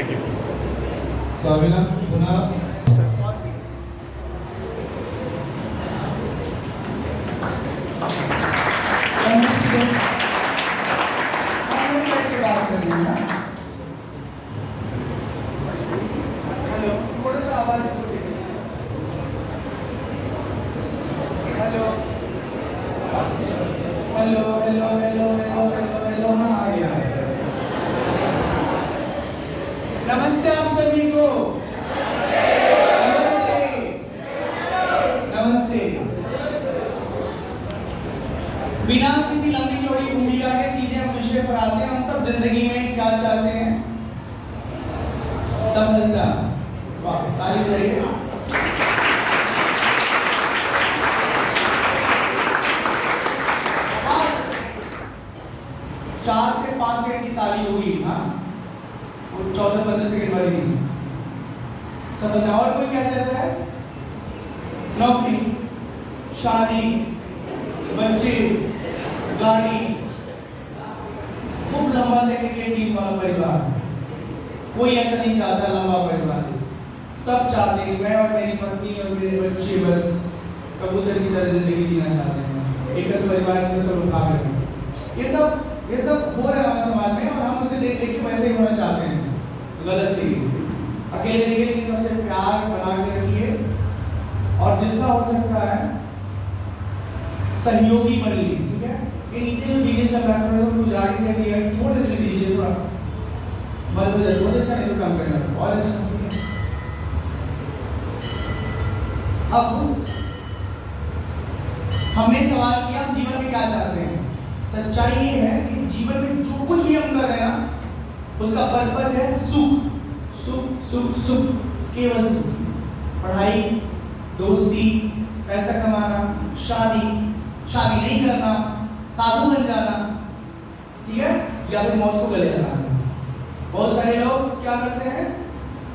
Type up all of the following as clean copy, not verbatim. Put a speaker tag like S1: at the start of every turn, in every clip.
S1: Thank you
S2: स्वाभिमान पुन्हा
S3: hello hello hello hello hello hello हाँ आ गया। नमस्ते आप सभी को। नमस्ते नमस्ते। बिना किसी लंबी चौड़ी भूमिका के सीधे हम विषय पर आते हैं। हम सब जिंदगी में क्या चाहते हैं? सफलता। वाह, ताली बजाइए। चार से 5 सेकंड की ताली होगी, हाँ, वो 14-15 सेकंड वाली नहीं। सफलता। और कोई क्या चाहता है? नौकरी, शादी, बच्चे, गाड़ी, खूब लंबा से क्रिकेट टीम वाला परिवार। कोई ऐसा नहीं चाहता लंबा परिवार। सब चाहते हैं मैं और मेरी पत्नी और मेरे बच्चे बस कबूतर की तरह जिंदगी जीना चाहते हैं। एकल परिवार में सब लोग भाग रहे हैं। ये सब हो रहा है हमारे समाज में और हम उसे देख देख के वैसे ही होना चाहते हैं। गलत है। अकेले रहिए लेकिन सबसे प्यार बना के रखिए और जितना हो सकता है सहयोगी बनिए। ठीक है? ये नीचे जो डीजे चल रहा है थोड़ा सा उनको जाके कह दिया कि थोड़े देर डीजे थोड़ा बंद हो जाए। बहुत अच्छा, नहीं तो कम करना और अच्छा। अब हमने सवाल किया हम जीवन में क्या चाहते हैं। सच्चाई ये है कि जीवन में जो कुछ भी हम कर रहे हैं ना उसका पर्पज है सुख सुख सुख सुख, केवल सुख। पढ़ाई, दोस्ती, पैसा कमाना, शादी नहीं करना, साधु बन जाना, ठीक है, या फिर मौत को गले लगाना। बहुत सारे लोग क्या करते हैं?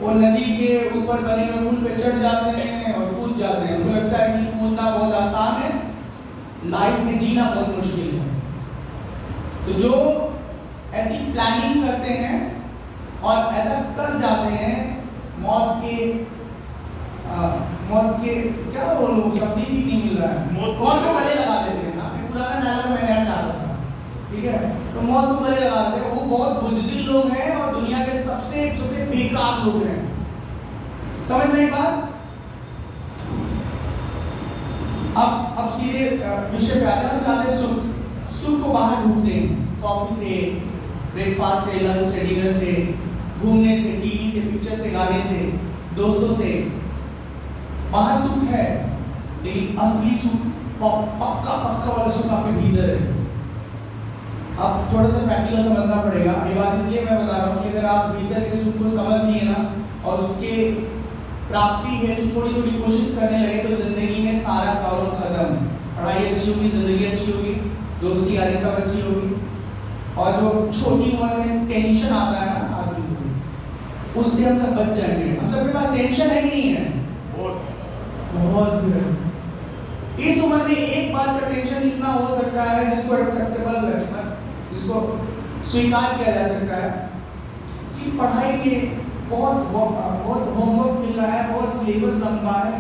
S3: वो नदी के ऊपर बने हुए पुल पे चढ़ जाते हैं और कूद जाते हैं। उनको लगता है कि कूदना बहुत आसान है, लाइफ में जीना बहुत मुश्किल है। तो जो ऐसी प्लानिंग करते हैं और ऐसा कर जाते हैं, मौत के क्या बोलूं, शब्द ही ठीक नहीं मिल रहा है। मौत को गले लगा देते हैं ना। एक पुराना डायलॉग मैं यहाँ चाहता था, ठीक है? तो मौत को गले लगा देते हैं। वो बहुत बुज़दिल लोग हैं और दुनिया के सबसे बेकार लोग हैं। समझ में एक बात? अब सीधे विषय पे आते हैं। हम चाहते हैं सुख को बाहर ढूंढते हैं। कॉफी से, ब्रेकफास्ट से, लंच से, डिनर से, घूमने से, टीवी से, पिक्चर से, गाने से, दोस्तों से। बाहर सुख है लेकिन असली सुख पक्का वाला सुख आपके भीतर है। अब थोड़ा सा प्रैक्टिकल समझना पड़ेगा। ये बात इसलिए मैं बता रहा हूँ कि अगर आप भीतर के सुख को समझ लिए ना और उसके प्राप्ति है तो थोड़ी थोड़ी कोशिश करने लगे तो जिंदगी में सारा प्रॉब्लम खत्म। पढ़ाई अच्छी होगी, जिंदगी अच्छी होगी, दोस्ती यारी सब अच्छी होगी। और जो छोटी उम्र में टेंशन आता है ना आदमी को, उससे हम सब बच जाएंगे। हम सबके पास टेंशन है कि नहीं है? बहुत है। इस उम्र में एक बात का टेंशन इतना हो सकता है जिसको एक्सेप्टेबल है, जिसको स्वीकार किया जा सकता है कि पढ़ाई में बहुत होमवर्क मिल रहा है, बहुत सिलेबस लंबा है,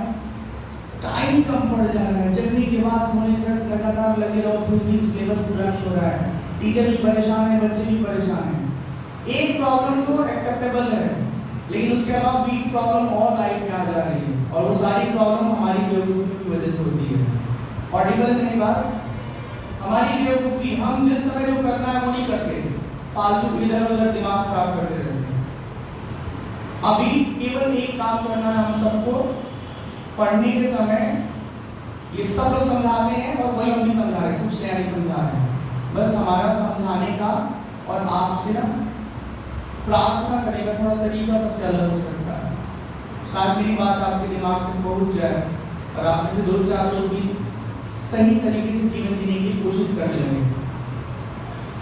S3: टाइम कम पड़ जा रहा है। जगने के बाद सोने तक लगातार लगे रहो फिर भी सिलेबस पूरा नहीं हो रहा है। टीचर भी परेशान है, बच्चे भी परेशान हैं। एक प्रॉब्लम तो एक्सेप्टेबल है लेकिन उसके अलावा 20 प्रॉब्लम और लाइफ में आ जा रही है और वो सारी प्रॉब्लम हमारी बेवकूफ़ी की वजह से होती है। ऑडिबल है मेरी बात? हमारी बेवकूफ़ी, हम जिस समय जो करना है वो नहीं करते, फालतू इधर उधर दिमाग खराब करते रहते हैं। अभी केवल एक काम करना है हम सबको। पढ़ने के समय ये सब लोग समझाते हैं और वही हम भी समझा रहे हैं, कुछ नया नहीं समझा रहे हैं। बस हमारा समझाने का और आपसे ना प्रार्थना करने का थोड़ा तरीका सबसे अलग हो सकता है। शायद मेरी बात आपके दिमाग तक पहुंच जाए और आप में से 2-4 लोग भी सही तरीके से जीवन जीने की कोशिश करने लगे।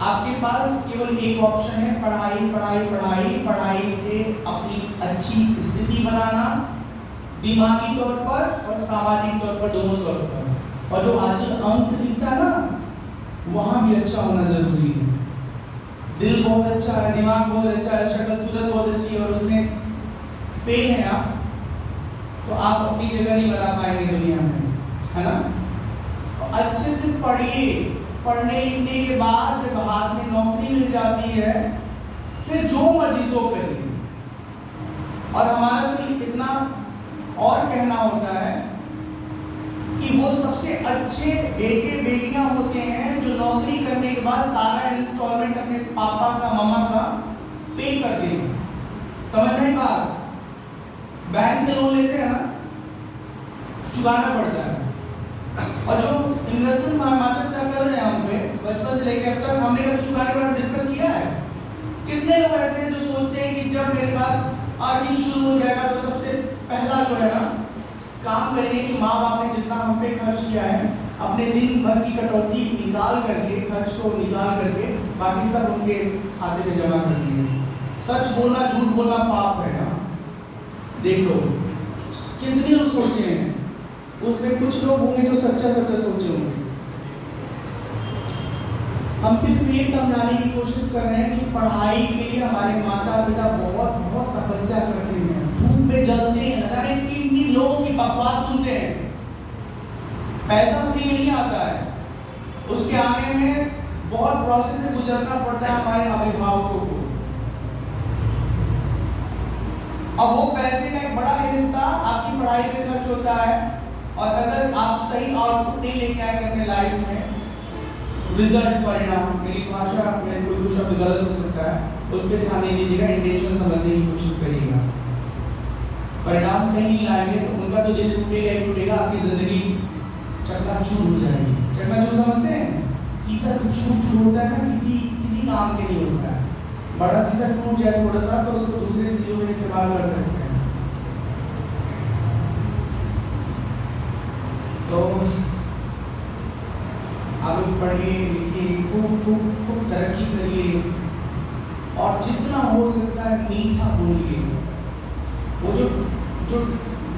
S3: आपके पास केवल एक ऑप्शन है, पढ़ाई पढ़ाई पढ़ाई पढ़ाई से अपनी अच्छी स्थिति बनाना, दिमागी तौर पर और सामाजिक तौर पर, दोनों तौर पर। और जो आजकल अंक दिखता है ना, वहां भी अच्छा होना जरूरी है। दिल बहुत अच्छा है, दिमाग बहुत अच्छा है, शक्ल सूरत बहुत अच्छी है और उसमें फेल है आप, तो आप अपनी जगह नहीं बना पाएंगे दुनिया में, है ना। तो अच्छे से पढ़िए, पढ़ने लिखने के बाद जब हाथ में नौकरी मिल जाती है फिर जो मर्जी सो करिए। और हमारा तो इतना और कहना होता है कि वो सबसे अच्छे बेटे बेटियां होते हैं जो नौकरी करने के बाद सारा इंस्टॉलमेंट अपने पापा का मम्मा का पे करते हैं। समझ नहीं बात, बैंक से लोन लेते हैं ना, चुकाना पड़ता है। और जो इन्वेस्टमेंट माता पिता कर रहे हैं हम पे बचपन से लेकर अब तक, हमने कभी चुकाने के बारे में डिस्कस किया है? कितने लोग ऐसे हैं जो सोचते हैं कि जब मेरे पास अर्निंग शुरू हो जाएगा तो सबसे पहला जो है ना काम करेंगे कि माँ बाप ने जितना हम पे खर्च किया है अपने दिन भर की कटौती निकाल करके, खर्च को निकाल करके बाकी सब उनके खाते में जमा कर देंगे। सच बोलना झूठ बोलना पाप है ना। देख लो कितने लोग सोचे हैं, उसमें कुछ लोग होंगे जो सच्चा सच्चा सोचे होंगे। हम सिर्फ ये समझाने की कोशिश कर रहे हैं कि पढ़ाई के लिए हमारे माता पिता बहुत बहुत तपस्या करते हैं, धूप में जलते हैं, लगाने 3-3 लोगों की बकवास सुनते हैं। पैसा फ्री नहीं आता है, उसके आने में बहुत प्रोसेस से गुजरना पड़ता है हमारे अभिभावकों को। अब वो पैसे का एक बड़ा हिस्सा आपकी पढ़ाई पे खर्च होता है और अगर आप सही आउटपुट नहीं लेके आए अपने लाइफ में, रिजल्ट परिणाम, मेरी भाषा मेरे कोई शब्द गलत हो सकता है, उस पर ध्यान नहीं दीजिएगा, इंटेंशन समझने की कोशिश करिएगा। परिणाम सही नहीं लाएंगे तो उनका तो दिल टूटेगा ही टूटेगा, आपकी जिंदगी चकनाचूर हो जाएगी। चकनाचूर समझते हैं? शीशा चूर होता है ना, किसी काम के नहीं होता है। बड़ा शीशा टूट जाए थोड़ा सा तो उसको दूसरी चीजों में इस्तेमाल कर सकते हैं। तो आप लोग पढ़िए लिखिए, खूब तरक्की करिए और जितना हो सकता है मीठा बोलिए। वो जो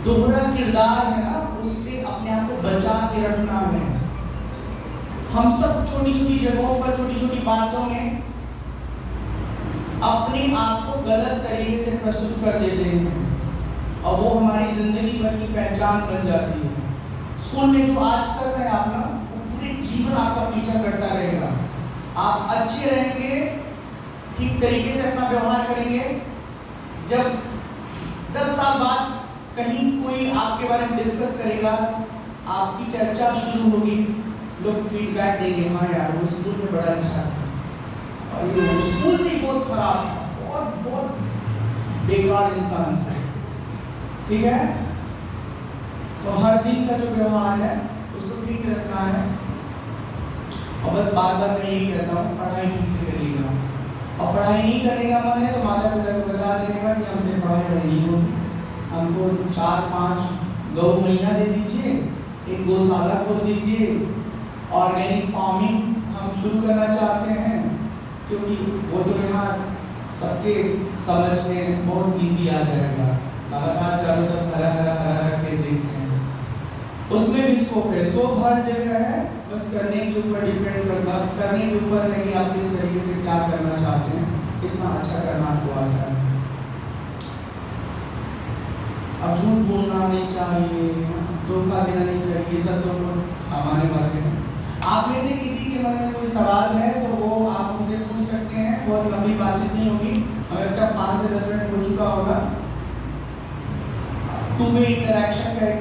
S3: दोहरा किरदार है ना, उससे अपने आप को बचा के रखना है। हम सब छोटी छोटी जगहों पर छोटी छोटी बातों में अपने आप को गलत तरीके से प्रस्तुत कर देते हैं और वो हमारी जिंदगी भर की पहचान बन जाती है। स्कूल में जो आज कर रहे हैं आप ना, पूरे जीवन आपका पीछा करता रहेगा। आप अच्छे रहेंगे, ठीक तरीके से अपना व्यवहार करेंगे, जब 10 साल बाद कहीं कोई आपके बारे में डिस्कस करेगा, आपकी चर्चा शुरू होगी, लोग फीडबैक देंगे, हाँ यार वो स्कूल में बड़ा अच्छा था और ये स्कूल से बहुत खराब था, बहुत बेकार इंसान था। ठीक है, तो हर दिन का जो व्यवहार है उसको ठीक रखना है। और बस बार बार मैं यही कहता हूँ, पढ़ाई ठीक से करिएगा। और पढ़ाई नहीं करने का मन है तो माता पिता को बता देने का कि हमसे पढ़ाई नहीं होगी, हमको 4-5 गौ मैया दे दीजिए, एक गौशाला खोल दीजिए, ऑर्गेनिक फार्मिंग हम शुरू करना चाहते हैं, क्योंकि वो तो यहाँ सबके समझ में बहुत इजी आ जाएगा। लगातार चारों तरफ हरा हरा खेत देखते हैं, उसमें भी स्कोप है, स्कोप हर जगह है, बस करने के ऊपर डिपेंड करता, करने के ऊपर है कि आप किस तरीके से क्या करना चाहते हैं, कितना अच्छा करना आपको आता है। अब झूठ बोलना नहीं चाहिए, धोखा देना नहीं चाहिए, ये सब तो सामान्य बातें हैं। आप में से किसी के मन में कोई सवाल है तो वो आप मुझे पूछ सकते हैं, बहुत लंबी बातचीत नहीं होगी, हमें तक 5 से 10 मिनट हो चुका होगा। 2 वे इंटरेक्शन का एक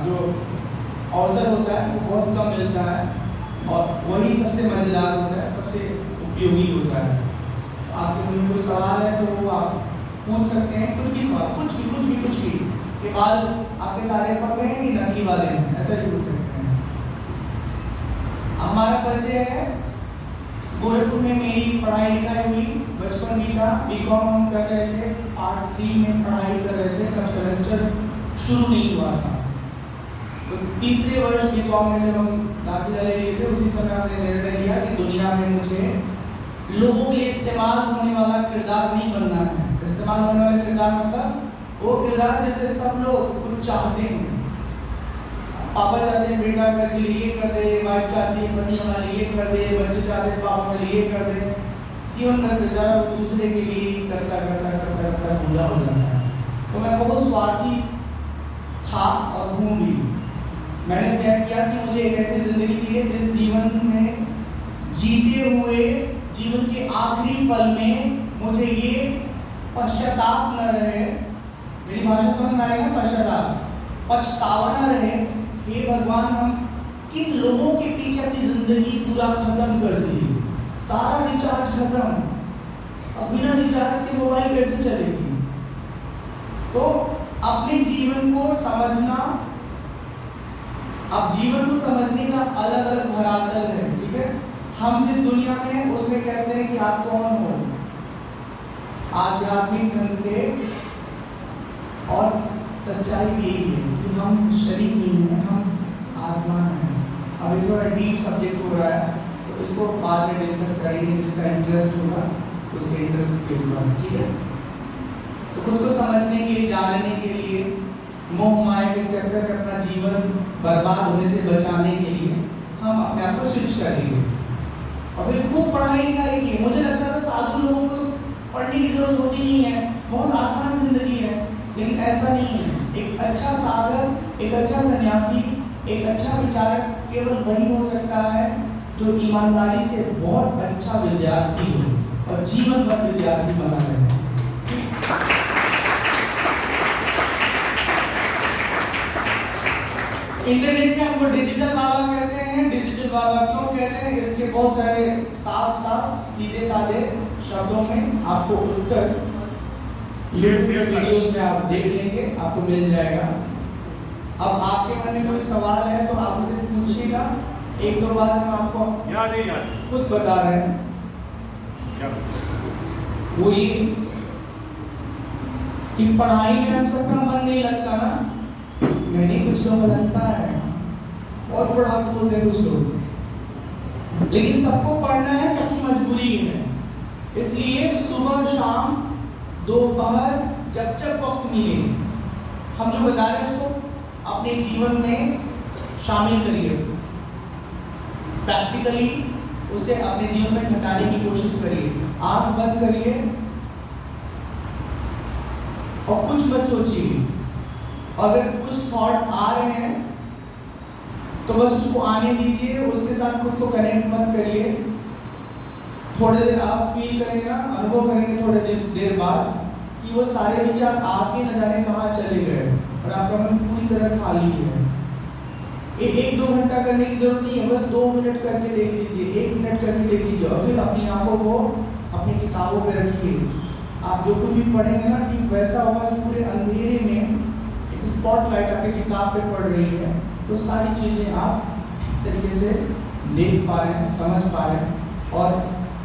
S3: जो अवसर होता है वो बहुत कम मिलता है और वही सबसे मज़ेदार होता है, सबसे उपयोगी होता है। तो आपके मन में कोई सवाल है तो वो आप पूछ सकते हैं, कुछ भी सवाल, कुछ भी। ये बाल आपके सारे पक्के हैं कि नकली वाले हैं, ऐसा ही पूछ सकते हैं। हमारा परिचय है, गोरखपुर में मेरी पढ़ाई लिखाई हुई, बचपन भी था, बीकॉम हम कर रहे थे, पार्ट 3 में पढ़ाई कर रहे थे, तब सेमेस्टर शुरू नहीं हुआ था। तो तीसरे वर्ष बीकॉम में जब हम दाखिला ले लिए थे, उसी समय हमने निर्णय लिया कि दुनिया में मुझे लोगों के लिए इस्तेमाल होने वाला किरदार नहीं बनना है। इस्तेमाल होने वाला किरदार मतलब वो किरदार जैसे सब लोग कुछ चाहते हैं। पापा चाहते हैं बेटा घर के लिए ये कर दे, वाइफ चाहती है पति हमारे लिए कर दे, बच्चे चाहते हैं पापा के लिए ये कर दे। जीवन भर बेचारा वो दूसरे के लिए करता करता करता करता बूढ़ा हो जाता है। तो मैं बहुत स्वार्थी था और हूँ भी। मैंने तय किया कि मुझे एक ऐसी जिंदगी चाहिए जिस जीवन में जीते हुए जीवन के आखिरी पल में मुझे ये पश्चाताप न रहे, मेरी भाषा समझ में आएगा, पश्चाताप, पछतावा न रहे, हे भगवान हम किन लोगों के पीछे अपनी जिंदगी पूरा खत्म कर दी, सारा रिचार्ज खत्म, अब बिना रिचार्ज के मोबाइल कैसे चलेगी। तो अपने जीवन को समझना, अब जीवन को समझने का अलग अलग धरातल है, ठीक है। हम जिस दुनिया में हैं उसमें कहते हैं कि आप कौन हो, आध्यात्मिक ढंग से, और सच्चाई भी यही है कि हम शरीर नहीं हैं, हम आत्मा हैं। अब ये थोड़ा डीप सब्जेक्ट हो रहा है तो इसको बाद में डिस्कस करेंगे, जिसका इंटरेस्ट होगा उसके इंटरेस्ट के ऊपर, ठीक है। तो खुद को समझने के लिए, जानने के लिए, मोह माया के चक्कर में अपना जीवन बर्बाद होने से बचाने के लिए हम अपने आप को स्विच करेंगे और फिर खूब पढ़ाई लिखाई की। मुझे लगता था साधु लोगों को तो पढ़ने की जरूरत होती नहीं है, बहुत आसान जिंदगी है, लेकिन ऐसा नहीं है। एक अच्छा साधक, एक अच्छा सन्यासी, एक अच्छा विचारक केवल वही हो सकता है जो ईमानदारी से बहुत अच्छा विद्यार्थी हो और जीवन भर विद्यार्थी बना रहे। इंटरनेट में हमको डिजिटल बाबा कहते हैं। डिजिटल बाबा क्यों कहते हैं, इसके बहुत सारे साफ साफ सीधे साधे शब्दों में आपको उत्तर वीडियोस में आप देख लेंगे, आपको मिल जाएगा। अब आपके मन में कोई सवाल है तो आप उसे पूछिएगा, एक दो बार हम आपको खुद बता रहे हैं। वो ये कि पढ़ाई में हम सबका मन नहीं लगता ना, नहीं, कुछ लोगों को लगता है, बहुत पढ़ाकू होते हैं कुछ लोग, लेकिन सबको पढ़ना है, सबकी मजबूरी है। इसलिए सुबह शाम दोपहर जब जब वक्त मिले, हम जो बता रहे हैं उसको अपने जीवन में शामिल करिए, प्रैक्टिकली उसे अपने जीवन में घटाने की कोशिश करिए। आंख बंद करिए और कुछ मत सोचिए। अगर कुछ थॉट आ रहे हैं तो बस उसको आने दीजिए, उसके साथ खुद को कनेक्ट मत करिए। थोड़ी देर आप फील करेंगे ना, अनुभव करेंगे थोड़े देर बाद कि वो सारे विचार आके न जाने कहाँ चले गए और आपका मन पूरी तरह खाली है। एक दो घंटा करने की जरूरत नहीं है, बस 2 मिनट करके देख लीजिए, 1 मिनट करके देख लीजिए और फिर अपनी आंखों को अपनी किताबों पे रखिए। आप जो कुछ भी पढ़ेंगे ना, ठीक वैसा होगा कि पूरे अंधेरे में एक स्पॉटलाइट आपकी किताब पे पड़ रही है, तो सारी चीज़ें आप ठीक तरीके से देख पा रहे हैं, समझ पा रहे हैं और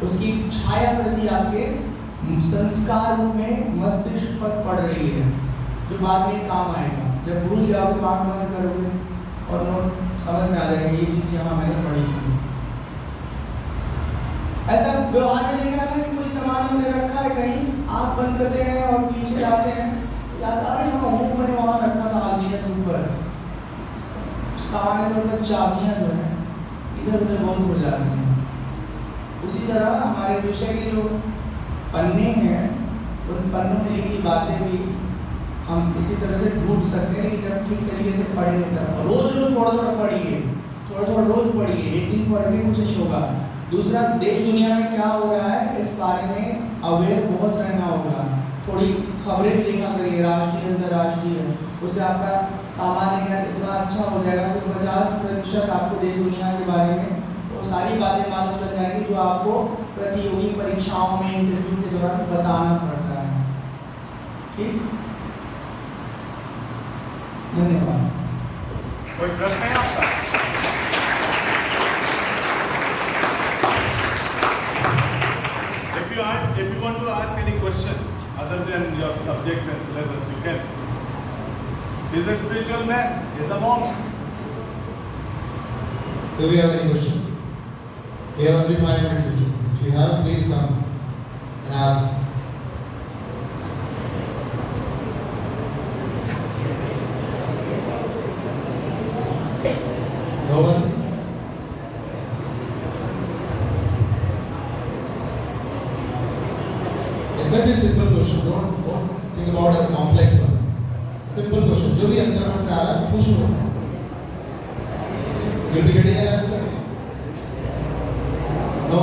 S3: उसकी छाया प्रति आपके संस्कार रूप में मस्तिष्क पर पड़ रही है, जो बाद में काम आएगा। जब भूल जाओगे तो आँख बंद करोगे और नोट समझ में आ जाएगा, ये चीज़ यहाँ मैंने पढ़ी थी। ऐसा व्यवहार में देखा ना कि कोई सामान हमने रखा है कहीं, आँख बंद करते हैं और पीछे जाते हैं, याद आ रही है हम मैंने वहाँ रखा था आलजीने के ऊपर। सामान्य तौर पर चाबियाँ जो है इधर उधर बहुत हो जाती हैं। उसी तरह हमारे विषय के जो पन्ने हैं, उन पन्नों में लिखी बातें भी हम इसी तरह से ढूंढ सकते हैं, लेकिन जब ठीक तरीके से पढ़ेंगे तब। रोज रोज थोड़ा थोड़ा पढ़िए, थोड़ा थोड़ा रोज पढ़िए, एक दिन पढ़ के कुछ नहीं होगा। दूसरा, देश दुनिया में क्या हो रहा है इस बारे में अवेयर बहुत रहना होगा। थोड़ी खबरें देखा करिए, राष्ट्रीय अंतर्राष्ट्रीय, उससे आपका सामान्य ज्ञान इतना अच्छा हो जाएगा कि 50% आपको देश दुनिया के बारे में वो सारी बातें मालूम चल जाएंगी जो आपको प्रतियोगी परीक्षाओं में, इंटरव्यू के दौरान बताना पड़ता है। ठीक, धन्यवाद।
S1: कोई प्रश्न है आपका? If you want to ask any question other than your subject and syllabus, you can. He's a spiritual man. He's a monk.
S2: Do we have any question? We have only 5 minutes. If you have, please come and ask. No one? simple question. Don't think about a complex one. Simple question. जो भी अंदर में से आ रहा है पूछो. You'll be getting an answer. No.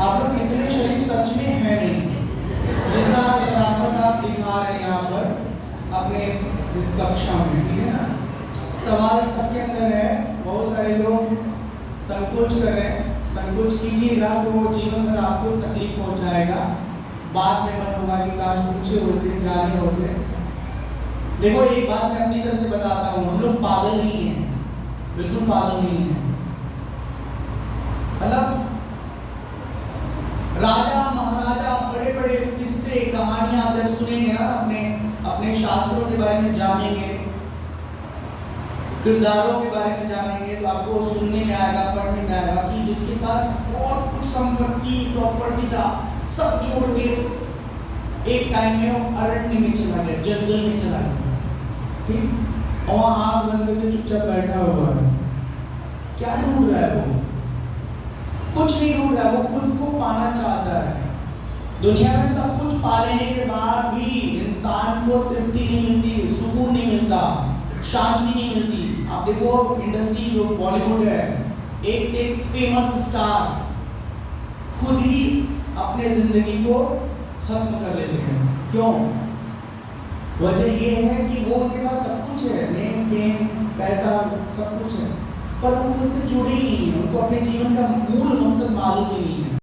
S3: आप लोग इतने शरीफ सच में है नहीं जितना शराफत आप दिखा रहे हैं यहाँ पर अपने इस कक्षा में, ठीक है ना। सवाल सबके अंदर है, बहुत सारे लोग संकोच कर रहे हैं। संकोच कीजिएगा तो वो जीवन भर आपको तकलीफ पहुंचाएगा। बाद में मन होगा कि काश पूछे होते, जाने होते। देखो एक बात मैं अपनी तरफ से बताता हूँ, हम लोग पागल नहीं हैं, बिल्कुल पागल नहीं हैं। मतलब राजा महाराजा बड़े बड़े किस्से कहानियां जब सुनेंगे ना, अपने शास्त्रों के बारे में जानेंगे, किरदारों के बारे में जानेंगे, तो आपको सुनने में आएगा, पढ़ने में आएगा कि जिसके पास बहुत कुछ संपत्ति प्रॉपर्टी था, सब छोड़ के एक टाइम में वो अरण्य में चला गया, जंगल में चला गया, ठीक। और वहां आग बंद करके चुपचाप बैठा हुआ है। क्या ढूंढ रहा है वो? कुछ नहीं ढूंढ रहा, वो खुद को पाना चाहता है। दुनिया में सब कुछ पा लेने के बाद भी इंसान को तृप्ति नहीं मिलती, सुकून नहीं मिलता, शांति नहीं मिलती। आप देखो इंडस्ट्री जो बॉलीवुड है, एक से एक फेमस स्टार खुद ही अपने जिंदगी को खत्म कर लेते हैं। क्यों? वजह ये है कि वो उनके पास सब कुछ है, नेम फेम पैसा सब कुछ है, पर वो खुद से जुड़े ही नहीं है, उनको अपने जीवन का मूल मकसद मालूम ही नहीं है।